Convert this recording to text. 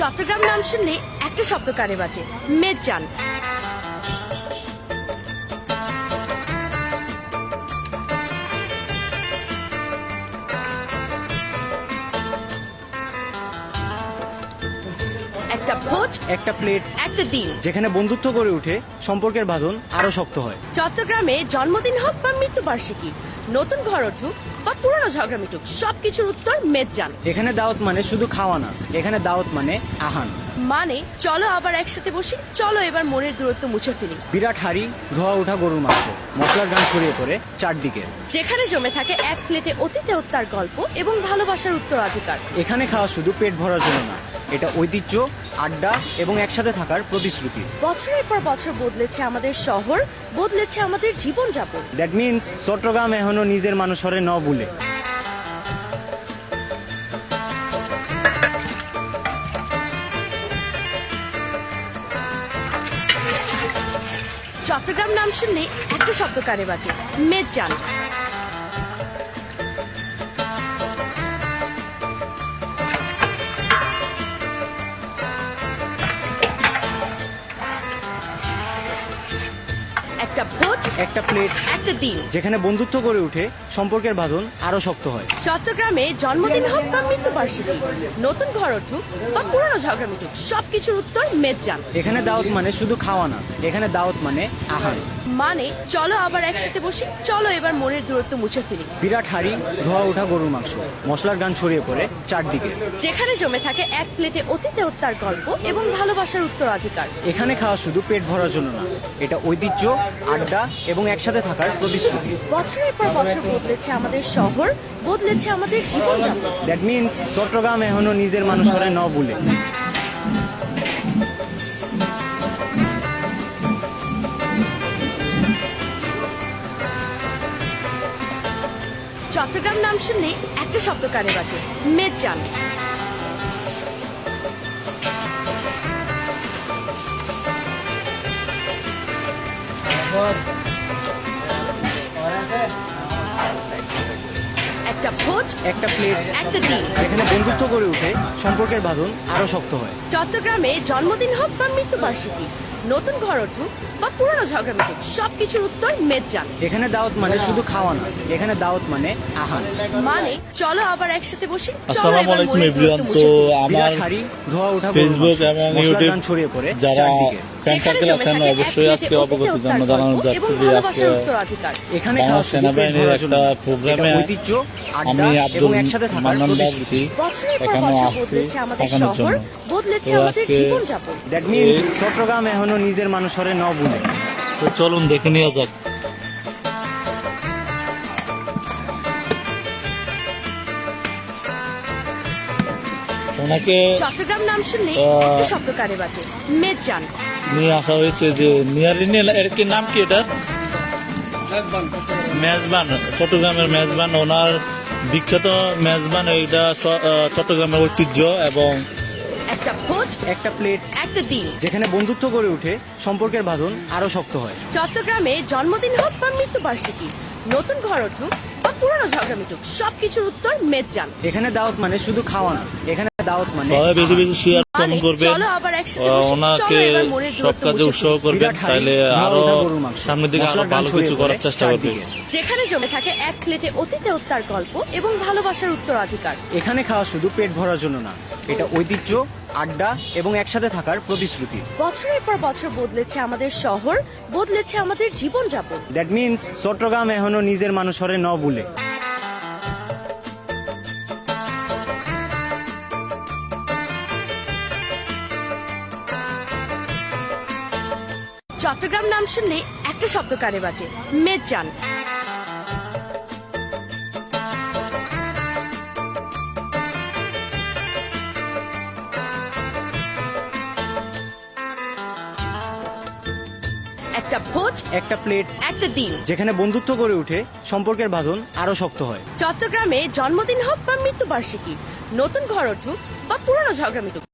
চট্টগ্রাম নাম শুনলে একটা শব্দ কানে বাজে, মেজান। একটা ভোজ, একটা প্লেট, একটা দিন, যেখানে বন্ধুত্ব গড়ে ওঠে, সম্পর্কের বাঁধন আরো শক্ত হয়। চট্টগ্রামে জন্মদিন হোক বা মৃত্যুবার্ষিকী, নতুন ঘর উঠুক বা পুরনো ঝগড়া মিটুক, সবকিছুর উত্তর মেজান। এখানে দাওয়াত মানে শুধু খাওয়া না, এখানে দাওয়াত মানে আহান। মানে চলো আবার একসাথে বসি, চলো এবার মনের দূরত্ব মুছে ফেলি। বিরাট হাড়ি, ধোয়া ওঠা গরুর মাংস, মশলার গান ছড়িয়ে পড়ে চারদিকে। যেখানে জমে থাকে এক প্লেটে অতীতে হত্যার গল্প এবং ভালোবাসার উত্তরাধিকার। এখানে খাওয়া শুধু পেট ভরার জন্য না, এটা ঐতিহ্য, আড্ডা এবং একসাথে থাকার প্রতিশ্রুতি। বছরের পর বছর বদলেছে আমাদের শহর, বদলেছে আমাদের জীবনযাপন। দ্যাট মিন্স চট্টগ্রাম এখনো নিজের মানুষরে ন ভুলে। চট্টগ্রাম নাম শুনলে একটা শব্দ কানে বাজে, মেজান। একটা ভোজ, একটা প্লেট, একটা দিন, যেখানে বন্ধুত্ব গড়ে ওঠে, সম্পর্কের বাঁধন আরো শক্ত হয়। চট্টগ্রামে জন্মদিন হোক বা মৃত্যুবার্ষিকী, নতুন ঘর উঠুক বা পুরনো ঝগড়া মিটুক, সবকিছুর উত্তর মেজান। এখানে দাওয়াত মানে শুধু খাওয়া না, এখানে দাওয়াত মানে আহার। মানে চলো আবার একসাথে বসি, চলো এবার মনের দূরত্ব মুছে ফেলি। বিরাট হাড়ি, ধোয়া ওঠা গরুর মাংস, মশলার গান ছড়িয়ে পড়ে চারদিকে। যেখানে জমে থাকে এক প্লেটে অতীতে হত্যার গল্প এবং ভালোবাসার উত্তরাধিকার। এখানে খাওয়া শুধু পেট ভরার জন্য না, এটা ঐতিহ্য, আড্ডা এবং একসাথে থাকার প্রতিশ্রুতি। বছরের পর বছর বদলেছে আমাদের শহর, বদলেছে আমাদের জীবনযাপন। দ্যাট মিন্স চট্টগ্রাম এখনো নিজের মানুষরে ন ভুলে। চট্টগ্রাম নাম শুনলে একটা শব্দ কানে বাজে, মেজান। একটা ভোজ, একটা প্লেট, একটা দিন, যেখানে বন্ধুত্ব গড়ে ওঠে, সম্পর্কের বাঁধন আরো শক্ত হয়। চট্টগ্রামে জন্মদিন হোক বা মৃত্যুবার্ষিকী, নতুন ঘর উঠুক বা পুরনো ঝগড়া মিটুক, সবকিছুর উত্তর মেজান। এখানে দাওয়াত মানে শুধু খাওয়া না, এখানে দাওয়াত মানে আহান। মানে চলো আবার একসাথে বসি, চলো আসসালামু এবার আলাইকুম মনের এভরিওয়ান। দূরত্ব তো মুছে ফেলি। আমার বিরাট হাড়ি, ধোয়া ওঠা গরুর ফেসবুক মাংস, এবং মশলার ইউটিউব গান ছড়িয়ে পড়ে যারা চারদিকে। ফ্রেন্ড সার্কেল আছেন অবশ্যই আজকে অবগত জানানো যাচ্ছে যে আজকে এখানে বাংলাদেশ খাওয়া শুধু পেট সেনাবাহিনীর ভরার জন্য একটা না, প্রোগ্রামে এটা ঐতিহ্য, আড্ডা আমি এবং আব্দুল একসাথে থাকার মান্নান প্রতিশ্রুতি। বাবসি বছরের পর এখানেও বছর আসছি বদলেছে আমাদের থাকানোর শহর, জন্য। বদলেছে তো আমাদের আজকে জীবনযাপন। দ্যাট মিন্স চট্টগ্রাম এখনো নিজের মানুষরে ন ভুলে। তো চলুন দেখে নিয়ে যাক। ওনাকে চট্টগ্রাম নাম শুনলে একটা শব্দ কানে বাজে, মেজান। নিয়ে আসা হয়েছে যে নিয়ারিনে এর কি নাম কি এটা? মেজবান, চট্টগ্রামের মেজবান। ওনার বিখ্যাত মেজবান, এইটা চট্টগ্রামের ঐতিহ্য। এবং একটা ভোজ, একটা প্লেট, একটা দিন, যেখানে বন্ধুত্ব গড়ে ওঠে, সম্পর্কের বাঁধন আরো শক্ত হয়। চট্টগ্রামে জন্মদিন হোক বা মৃত্যুবার্ষিকী, নতুন ঘর উঠুক বা পুরনো ঝগড়া মিটুক, সবকিছুর উত্তর মেজান। এখানে দাওয়াত মানে শুধু খাওয়া না, এখানে দাওয়াত মানে সবাই বেশি বেশি শেয়ার মানে কমেন্ট করবেন, চলো আবার একসাথে বসি, ওনাকে চলো এবার মনের সব দূরত্ব কাজে মুছে উৎসাহ ফেলি। করবেন, বিরাট হাড়ি, তাহলে ধোয়া আরো ওঠা গরুর মাংস, সামনের দিকে আরো মশলার গান ভালো ছড়িয়ে কিছু পড়ে করার চেষ্টা করবে। চারদিকে। যেখানে জমে থাকে এক প্লেটে অতীতে হত্যার গল্প এবং ভালোবাসার উত্তরাধিকার। এখানে খাওয়া শুধু পেট ভরার জন্য না, এটা ঐতিহ্য, আড্ডা এবং একসাথে থাকার প্রতিশ্রুতি। বছরের পর বছর বদলেছে আমাদের শহর, বদলেছে আমাদের জীবনযাপন। দ্যাট মিন্স চট্টগ্রাম এখনো নিজের মানুষরে ন ভুলে। চট্টগ্রাম নাম শুনলে একটা শব্দ কানে বাজে, মেজান। একটা ভোজ, একটা প্লেট, একটা দিন, যেখানে বন্ধুত্ব গড়ে ওঠে, সম্পর্কের বাঁধন আরো শক্ত হয়। চট্টগ্রামে জন্মদিন হোক বা মৃত্যুবার্ষিকী, নতুন ঘর উঠুক বা পুরনো ঝগড়া মিটুক,